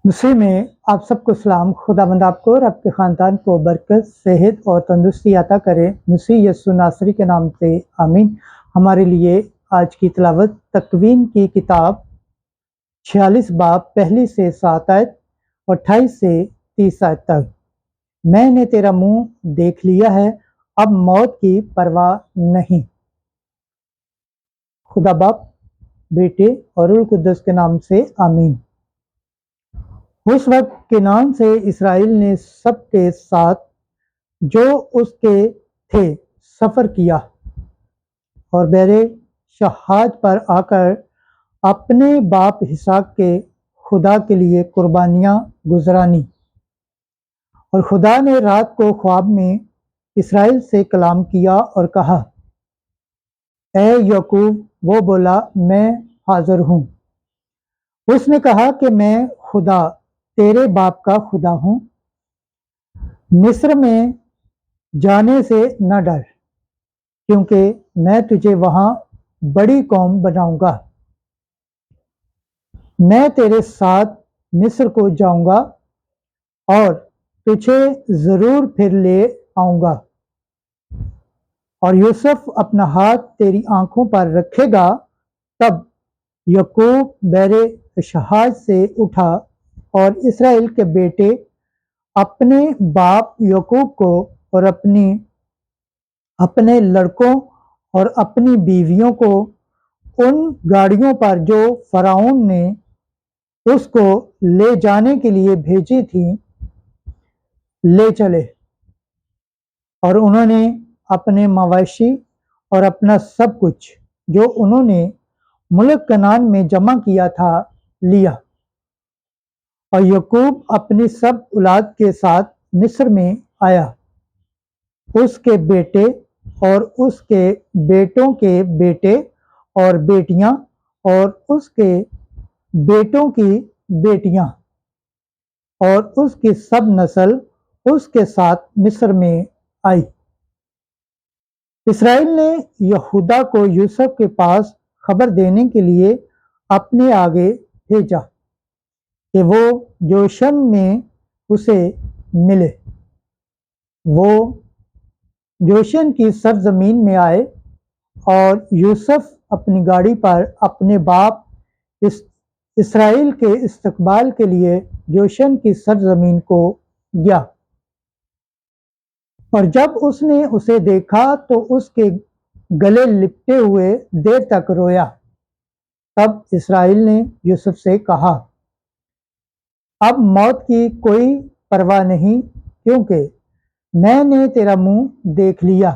मसीह में आप सबको सलाम। खुदावंद आपको और आपके ख़ानदान को बरकत, सेहत और तंदुरुस्ती अता करे। मसीह यस्सु नासरी के नाम से आमीन। हमारे लिए आज की तिलावत तकवीन की किताब 46 बाब पहली से 7 आयत और 28 से 30 आयत तक। मैंने तेरा मुंह देख लिया है, अब मौत की परवाह नहीं। खुदा बाप, बेटे और रूह कुद्दुस के नाम से आमीन। उस वक्त केनान से इसराइल ने सबके साथ जो उसके थे सफ़र किया और बेरे शहाद पर आकर अपने बाप इसहाक के खुदा के लिए कुर्बानियाँ गुजरानी। और खुदा ने रात को ख्वाब में इसराइल से कलाम किया और कहा, ए याकूब। वो बोला, मैं हाजिर हूँ। उसने कहा कि मैं खुदा तेरे बाप का खुदा हूँ। मिस्र में जाने से न डर, क्योंकि मैं तुझे वहाँ बड़ी कौम बनाऊंगा। मैं तेरे साथ मिस्र को जाऊंगा और तुझे ज़रूर फिर ले आऊंगा। और यूसुफ अपना हाथ तेरी आंखों पर रखेगा। तब याकूब बेरे शहाद से उठा और इसराइल के बेटे अपने बाप याकूब को और अपने लड़कों और अपनी बीवियों को उन गाड़ियों पर जो फ़िरौन ने उसको ले जाने के लिए भेजी थी ले चले। और उन्होंने अपने मवेशी और अपना सब कुछ जो उन्होंने मुल्क कनान में जमा किया था लिया। और याकूब अपनी सब औलाद के साथ मिस्र में आया। उसके बेटे और उसके बेटों के बेटे और बेटियां और उसके बेटों की बेटियां और उसकी सब नस्ल उसके साथ मिस्र में आई। इसराइल ने यहूदा को यूसुफ के पास खबर देने के लिए अपने आगे भेजा कि वो जोशन में उसे मिले। वो जोशन की सरजमीन में आए और यूसुफ अपनी गाड़ी पर अपने बाप इसराइल के इस्तकबाल के लिए जोशन की सरजमीन को गया। और जब उसने उसे देखा तो उसके गले लिपटे हुए देर तक रोया। तब इसराइल ने यूसुफ से कहा, अब मौत की कोई परवाह नहीं, क्योंकि मैंने तेरा मुंह देख लिया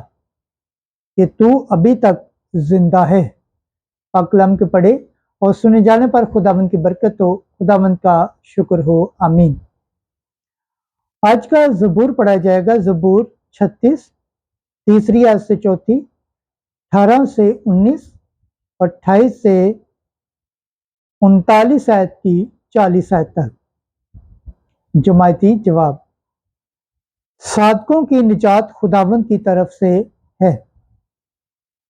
कि तू अभी तक जिंदा है। पाक कलाम के पढ़े और सुने जाने पर खुदावंद की बरकत हो, खुदावंद का शुक्र हो, आमीन। आज का ज़बूर पढ़ा जाएगा, ज़बूर 36 तीसरी आयत से चौथी, 18 से 19 और 28 से 39 आयत की 40 आयत तक। जमायती जवाब, सादकों की निजात खुदावंद की तरफ से है।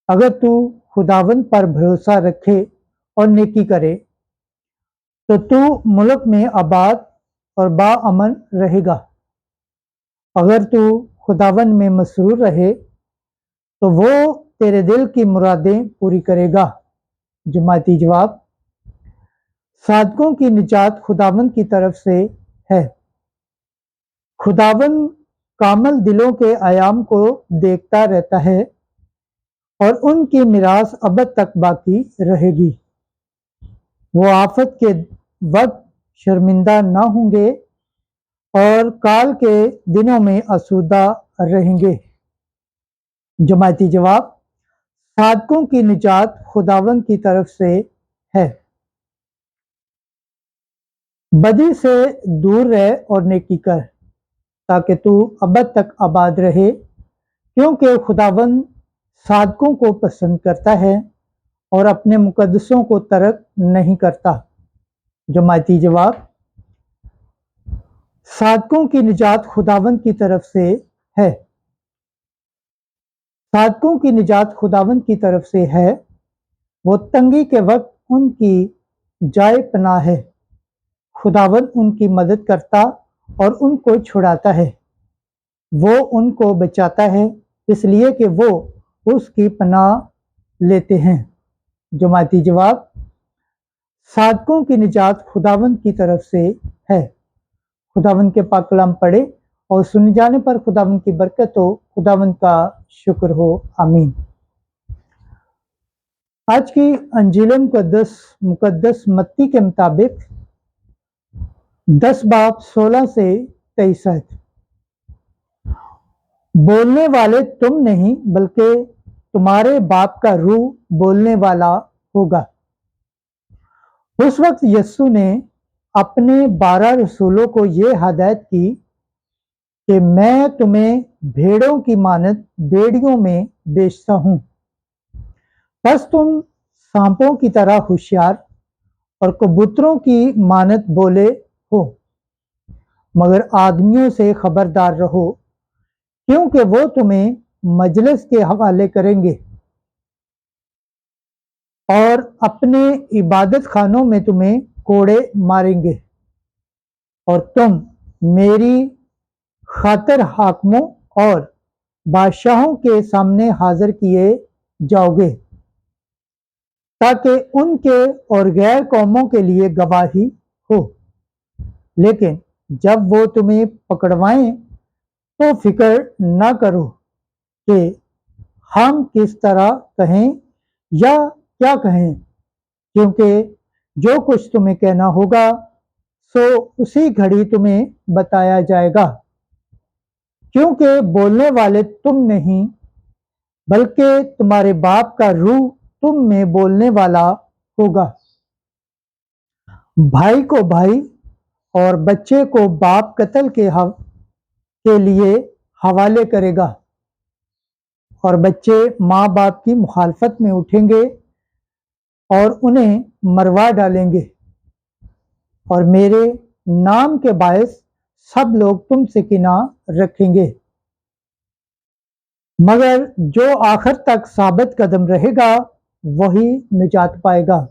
अगर तू खुदावंद पर भरोसा रखे और नेकी करे तो तू मुल्क में आबाद और बाअमन रहेगा। अगर तू खुदावंद में मसरूर रहे तो वो तेरे दिल की मुरादें पूरी करेगा। जमायती जवाब, सादकों की निजात खुदावंद की तरफ से है। खुदावंद कामल दिलों के आयाम को देखता रहता है और उनकी मिरास अबद तक बाकी रहेगी। वो आफत के वक्त शर्मिंदा न होंगे और काल के दिनों में आसूदा रहेंगे। जमायती जवाब, सादकों की निजात खुदावंद की तरफ से है। बदी से दूर रह और नेकी कर, ताकि तू अबद तक आबाद रहे, क्योंकि खुदावंद सादकों को पसंद करता है और अपने मुकद्दसों को तर्क नहीं करता। जमायती जवाब, सादकों की निजात खुदावंद की तरफ से है। सादकों की निजात खुदावंद की तरफ से है। वो तंगी के वक्त उनकी जाए पनाह है। खुदावंद उनकी मदद करता और उनको छुड़ाता है। वो उनको बचाता है इसलिए कि वो उसकी पनाह लेते हैं। जमाती जवाब, सादकों की निजात खुदावंद की तरफ से है। खुदावंद के पाक कलाम पढ़े और सुन जाने पर खुदावंद की बरकत हो, खुदावंद का शुक्र हो। आमीन। आज की अंजील मुकद्दस मत्ती के मुताबिक 10 बाब 16 से 23 है। बोलने वाले तुम नहीं बल्कि तुम्हारे बाप का रूह बोलने वाला होगा। उस वक्त यीशु ने अपने 12 रसूलों को यह हदायत की कि मैं तुम्हें भेड़ों की मानद बेड़ियों में बेचता हूं। बस तुम सांपों की तरह होशियार और कबूतरों की मानद बोले हो, मगर आदमियों से खबरदार रहो, क्योंकि वो तुम्हें मजलिस के हवाले करेंगे और अपने इबादत खानों में तुम्हें कोड़े मारेंगे और तुम मेरी खातिर हाकिमों और बादशाहों के सामने हाजिर किए जाओगे, ताकि उनके और गैर कौमों के लिए गवाही हो। लेकिन जब वो तुम्हें पकड़वाएं तो फिक्र न करो कि हम किस तरह कहें या क्या कहें, क्योंकि जो कुछ तुम्हें कहना होगा सो उसी घड़ी तुम्हें बताया जाएगा, क्योंकि बोलने वाले तुम नहीं बल्कि तुम्हारे बाप का रूह तुम में बोलने वाला होगा। भाई को भाई और बच्चे को बाप कत्ल के लिए हवाले करेगा और बच्चे माँ बाप की मुखालफत में उठेंगे और उन्हें मरवा डालेंगे और मेरे नाम के बायस सब लोग तुमसे किना रखेंगे, मगर जो आखिर तक साबित कदम रहेगा वही निजात पाएगा।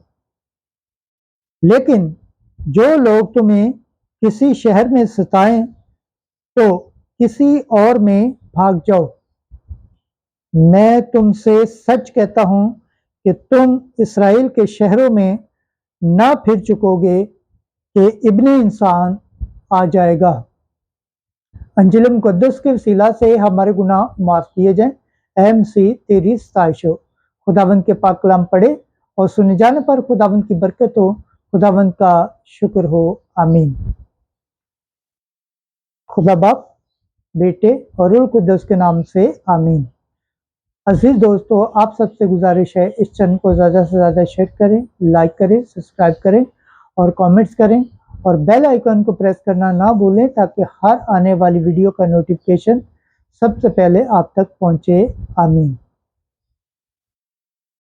लेकिन जो लोग तुम्हें किसी शहर में सताएं तो किसी और में भाग जाओ। मैं तुमसे सच कहता हूं कि तुम इसराइल के शहरों में ना फिर चुकोगे कि इब्ने इंसान आ जाएगा। अंजील मुकद्दस के वसीला से हमारे गुनाह माफ किए जाएं। अहम सी तेरी सताइश हो। खुदावंद के पाक कलाम पढ़े और सुने जाने पर खुदावंद की बरकत हो, खुदावंद का शुक्र हो। आमीन। खुदा बाप, बेटे और रूह कुद्दस के नाम से आमीन। अजीज दोस्तों, आप सबसे गुजारिश है इस चैनल को ज़्यादा से ज़्यादा शेयर करें, लाइक करें, सब्सक्राइब करें और कमेंट्स करें और बेल आइकन को प्रेस करना ना भूलें, ताकि हर आने वाली वीडियो का नोटिफिकेशन सबसे पहले आप तक पहुंचे। आमीन।